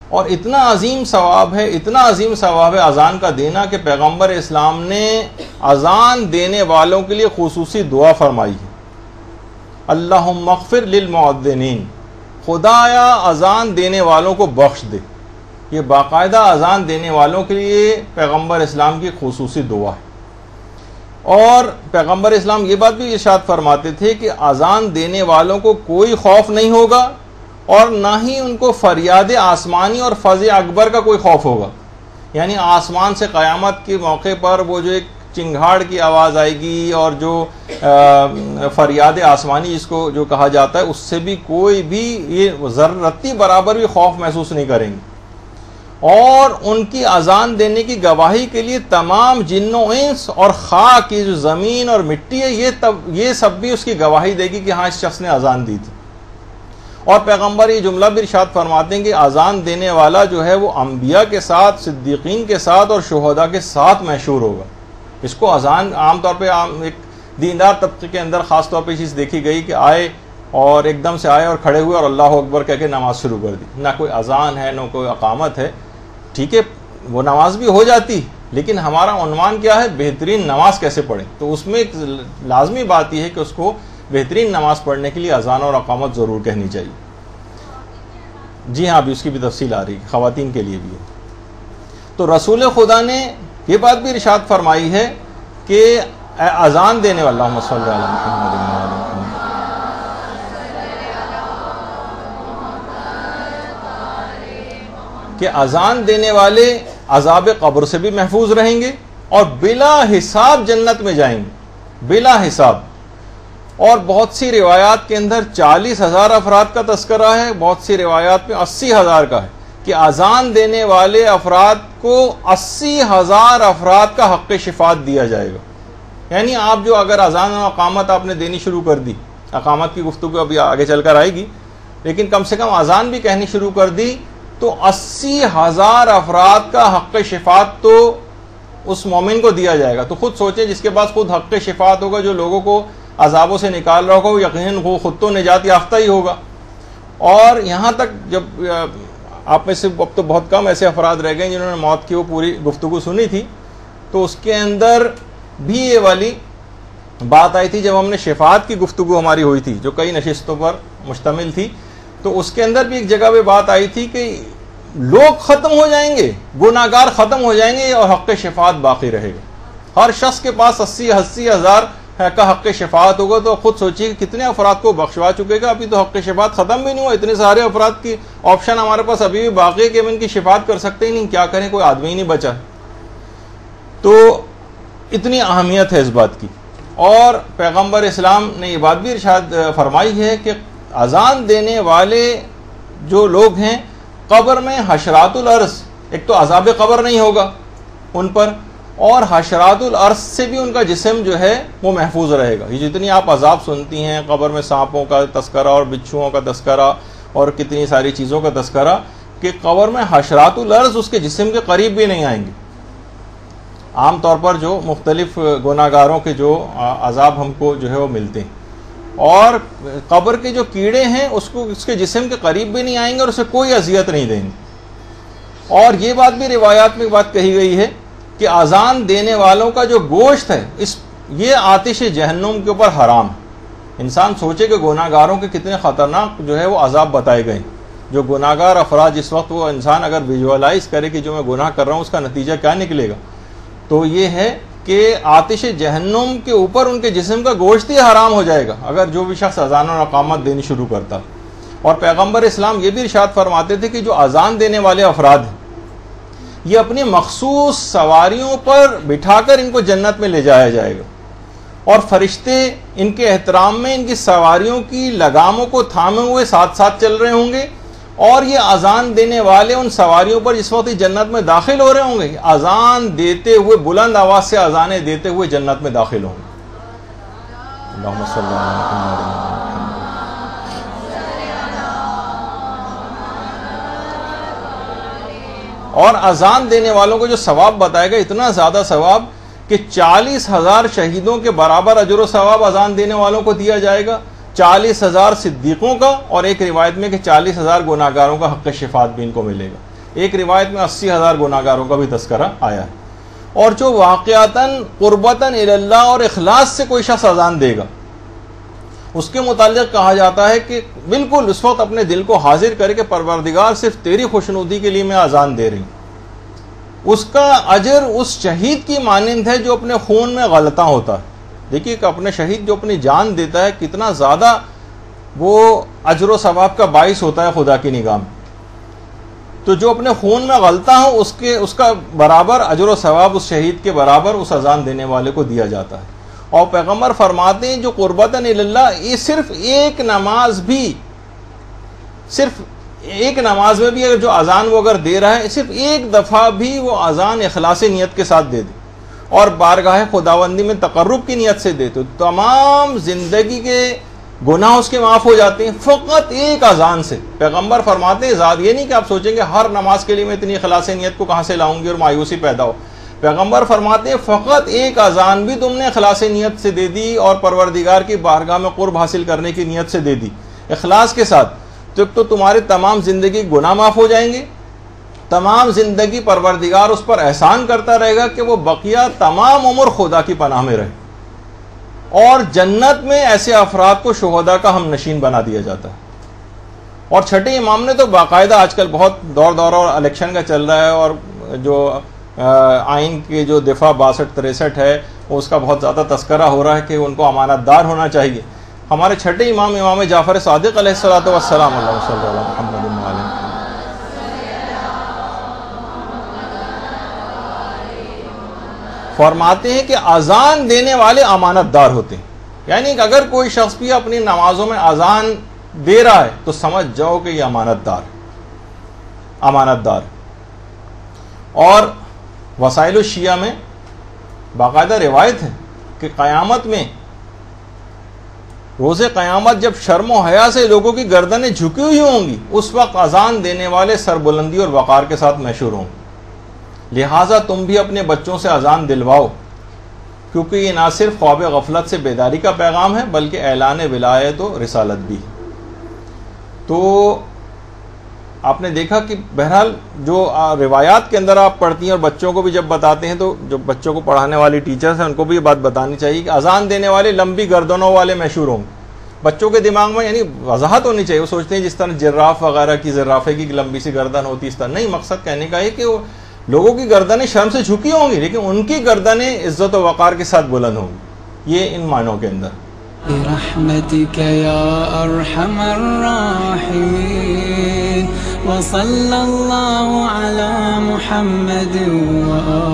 اور اتنا عظیم ثواب ہے، اتنا عظیم ثواب ہے اذان کا دینا کہ پیغمبر اسلام نے اذان دینے والوں کے لیے خصوصی دعا فرمائی ہے، اللہم اغفر للمؤذنین، خدایا اذان دینے والوں کو بخش دے۔ یہ باقاعدہ اذان دینے والوں کے لیے پیغمبر اسلام کی خصوصی دعا ہے۔ اور پیغمبر اسلام یہ بات بھی ارشاد فرماتے تھے کہ اذان دینے والوں کو کوئی خوف نہیں ہوگا اور نہ ہی ان کو فریاد آسمانی اور فزع اکبر کا کوئی خوف ہوگا، یعنی آسمان سے قیامت کے موقع پر وہ جو ایک چنگھاڑ کی آواز آئے گی اور جو فریاد آسمانی جس کو جو کہا جاتا ہے، اس سے بھی کوئی بھی یہ ذرتی برابر بھی خوف محسوس نہیں کریں گے۔ اور ان کی اذان دینے کی گواہی کے لیے تمام جن و انس اور خاک کی جو زمین اور مٹی ہے یہ سب بھی اس کی گواہی دے گی کہ ہاں اس شخص نے اذان دی تھی۔ اور پیغمبر یہ جملہ بھی ارشاد فرماتے ہیں کہ اذان دینے والا جو ہے وہ انبیاء کے ساتھ، صدیقین کے ساتھ اور شہداء کے ساتھ محشور ہوگا۔ اس کو اذان عام طور پہ ایک دیندار طبقے کے اندر خاص طور پہ چیز دیکھی گئی کہ آئے اور ایک دم سے آئے اور کھڑے ہوئے اور اللہ اکبر کہہ کے نماز شروع کر دی، نہ کوئی اذان ہے نہ کوئی اقامت ہے۔ ٹھیک ہے، وہ نماز بھی ہو جاتی، لیکن ہمارا عنوان کیا ہے؟ بہترین نماز کیسے پڑھیں۔ تو اس میں ایک لازمی بات یہ ہے کہ اس کو بہترین نماز پڑھنے کے لیے اذان اور اقامت ضرور کہنی چاہیے۔ جی ہاں، ابھی اس کی بھی تفصیل آ رہی ہے، خواتین کے لیے بھی ہے۔ تو رسول خدا نے یہ بات بھی ارشاد فرمائی ہے کہ اذان دینے والا، اللہم صلی علی محمد وعلی آل محمد، کہ اذان دینے والے عذاب قبر سے بھی محفوظ رہیں گے اور بلا حساب جنت میں جائیں گے، بلا حساب۔ اور بہت سی روایات کے اندر 40,000 افراد کا تذکرہ ہے، بہت سی روایات میں 80,000 کا ہے کہ اذان دینے والے افراد کو 80,000 افراد کا حق شفاعت دیا جائے گا۔ یعنی آپ جو اگر اذان و اقامت آپ نے دینی شروع کر دی، اقامت کی گفتگو ابھی آگے چل کر آئے گی، لیکن کم سے کم اذان بھی کہنی شروع کر دی تو 80,000 افراد کا حق شفاعت تو اس مومن کو دیا جائے گا۔ تو خود سوچیں، جس کے پاس خود حق شفاعت ہوگا، جو لوگوں کو عذابوں سے نکال رہا ہوگا، وہ یقیناً وہ خود تو نجات یافتہ ہی ہوگا۔ اور یہاں تک جب آپ میں سے اب تو بہت کم ایسے افراد رہ گئے جنہوں نے موت کی وہ پوری گفتگو سنی تھی، تو اس کے اندر بھی یہ والی بات آئی تھی جب ہم نے شفاعت کی گفتگو ہماری ہوئی تھی جو کئی نشستوں پر مشتمل تھی، تو اس کے اندر بھی ایک جگہ پہ بات آئی تھی کہ لوگ ختم ہو جائیں گے، گناہگار ختم ہو جائیں گے اور حق شفاعت باقی رہے گا۔ ہر شخص کے پاس 80,000 کا حق شفاعت ہوگا، تو خود سوچیے کہ کتنے افراد کو بخشوا چکے گا۔ ابھی تو حق شفاعت ختم بھی نہیں ہوا، اتنے سارے افراد کی آپشن ہمارے پاس ابھی بھی باقی ہے کہ ہم ان کی شفاعت کر سکتے ہی نہیں، کیا کریں، کوئی آدمی ہی نہیں بچا۔ تو اتنی اہمیت ہے اس بات کی۔ اور پیغمبر اسلام نے یہ بات بھی ارشاد فرمائی ہے کہ اذان دینے والے جو لوگ ہیں قبر میں حشرات الارض، ایک تو عذاب قبر نہیں ہوگا ان پر، اور حشرات الارض سے بھی ان کا جسم جو ہے وہ محفوظ رہے گا۔ یہ جتنی آپ عذاب سنتی ہیں قبر میں، سانپوں کا تذکرہ اور بچھوؤں کا تذکرہ اور کتنی ساری چیزوں کا تذکرہ، کہ قبر میں حشرات الارض اس کے جسم کے قریب بھی نہیں آئیں گے۔ عام طور پر جو مختلف گناہگاروں کے جو عذاب ہم کو جو ہے وہ ملتے ہیں، اور قبر کے جو کیڑے ہیں اس کے جسم کے قریب بھی نہیں آئیں گے اور اسے کوئی اذیت نہیں دیں گے۔ اور یہ بات بھی روایات میں بات کہی گئی ہے کہ اذان دینے والوں کا جو گوشت ہے یہ آتش جہنم کے اوپر حرام ہے۔ انسان سوچے کہ گناہگاروں کے کتنے خطرناک جو ہے وہ عذاب بتائے گئے ہیں۔ جو گناہگار افراد جس وقت وہ انسان اگر ویژوالائز کرے کہ جو میں گناہ کر رہا ہوں اس کا نتیجہ کیا نکلے گا، تو یہ ہے کہ آتش جہنم کے اوپر ان کے جسم کا گوشت ہی حرام ہو جائے گا اگر جو بھی شخص اذان اور اقامت دینی شروع کرتا۔ اور پیغمبر اسلام یہ بھی ارشاد فرماتے تھے کہ جو اذان دینے والے افراد ہیں یہ اپنی مخصوص سواریوں پر بٹھا کر ان کو جنت میں لے جایا جائے گا، اور فرشتے ان کے احترام میں ان کی سواریوں کی لگاموں کو تھامے ہوئے ساتھ ساتھ چل رہے ہوں گے، اور یہ اذان دینے والے ان سواریوں پر جس وقت جنت میں داخل ہو رہے ہوں گے، اذان دیتے ہوئے بلند آواز سے اذانیں دیتے ہوئے جنت میں داخل ہوں گے۔ اللہم صلی علی محمد۔ اور اذان دینے والوں کو جو ثواب بتائے گا، اتنا زیادہ ثواب کہ 40,000 شہیدوں کے برابر اجر و ثواب اذان دینے والوں کو دیا جائے گا، 40,000 صدیقوں کا، اور ایک روایت میں کہ 40,000 گناہگاروں کا حق شفاعت بھی ان کو ملے گا۔ ایک روایت میں 80,000 گناہگاروں کا بھی تذکرہ آیا ہے. اور جو واقعتاً قربتاً اللہ اور اخلاص سے کوئی شخص اذان دے گا، اس کے متعلق کہا جاتا ہے کہ بالکل اس وقت اپنے دل کو حاضر کرے کہ پروردگار صرف تیری خوشنودی کے لیے میں اذان دے رہی ہوں، اس کا اجر اس شہید کی مانند ہے جو اپنے خون میں غلطاں ہوتا ہے. دیکھیے کہ اپنے شہید جو اپنی جان دیتا ہے کتنا زیادہ وہ اجر و ثواب کا باعث ہوتا ہے خدا کی نگاہ میں. تو جو اپنے خون میں غلطاں ہو اس کا برابر اجر و ثواب اس شہید کے برابر اس اذان دینے والے کو دیا جاتا ہے. اور پیغمبر فرماتے ہیں جو قربتاً اللہ، یہ صرف ایک نماز میں بھی اگر جو اذان وہ اگر دے رہا ہے، صرف ایک دفعہ بھی وہ اذان اخلاص نیت کے ساتھ دے دے اور بارگاہ خداوندی میں تقرب کی نیت سے دے، تو تمام زندگی کے گناہ اس کے معاف ہو جاتے ہیں فقط ایک اذان سے. پیغمبر فرماتے ہیں یہ نہیں کہ آپ سوچیں گے ہر نماز کے لیے میں اتنی اخلاص نیت کو کہاں سے لاؤں گی اور مایوسی پیدا ہو. پیغمبر فرماتے ہیں فقط ایک اذان بھی تم نے اخلاص نیت سے دے دی اور پروردگار کی بارگاہ میں قرب حاصل کرنے کی نیت سے دے دی اخلاص کے ساتھ، تو تمہارے تمام زندگی گناہ معاف ہو جائیں گے. تمام زندگی پروردگار اس پر احسان کرتا رہے گا کہ وہ بقیہ تمام عمر خدا کی پناہ میں رہے، اور جنت میں ایسے افراد کو شہداء کا ہم نشین بنا دیا جاتا ہے. اور چھٹے امام نے تو باقاعدہ آج کل بہت دور اور الیکشن کا چل رہا ہے، اور جو آئین کے جو دفاع 62-63 ہے اس کا بہت زیادہ تذکرہ ہو رہا ہے کہ ان کو امانت دار ہونا چاہیے. ہمارے چھٹے امام جعفر صادق علیہ الصلوۃ والسلام اللہ صلی اللہ علیہ محمد فرماتے ہیں کہ اذان دینے والے امانت دار ہوتے ہیں. یعنی کہ اگر کوئی شخص بھی اپنی نمازوں میں اذان دے رہا ہے تو سمجھ جاؤ کہ یہ امانت دار. اور وسائل الشیعہ میں باقاعدہ روایت ہے کہ قیامت میں، روز قیامت جب شرم و حیا سے لوگوں کی گردنیں جھکی ہوئی ہوں گی، اس وقت اذان دینے والے سربلندی اور وقار کے ساتھ محشور ہوں گے. لہٰذا تم بھی اپنے بچوں سے اذان دلواؤ، کیونکہ یہ نہ صرف خواب غفلت سے بیداری کا پیغام ہے بلکہ اعلان ولایت و رسالت بھی ہے. تو آپ نے دیکھا کہ بہرحال جو روایات کے اندر آپ پڑھتی ہیں اور بچوں کو بھی جب بتاتے ہیں تو جو بچوں کو پڑھانے والی ٹیچرز ہیں ان کو بھی یہ بات بتانی چاہیے کہ اذان دینے والے لمبی گردنوں والے محشور ہوں گے. بچوں کے دماغ میں یعنی وضاحت ہونی چاہیے. وہ سوچتے ہیں جس طرح جراف وغیرہ کی زرافے کی لمبی سی گردن ہوتی اس طرح نہیں. مقصد کہنے کا ہے کہ وہ لوگوں کی گردنیں شرم سے جھکی ہوں گی لیکن ان کی گردنیں عزت و وقار کے ساتھ بلند ہوں گی. یہ ان معنوں کے اندر. برحمتك يا أرحم الراحمين وصلى الله على محمد وآله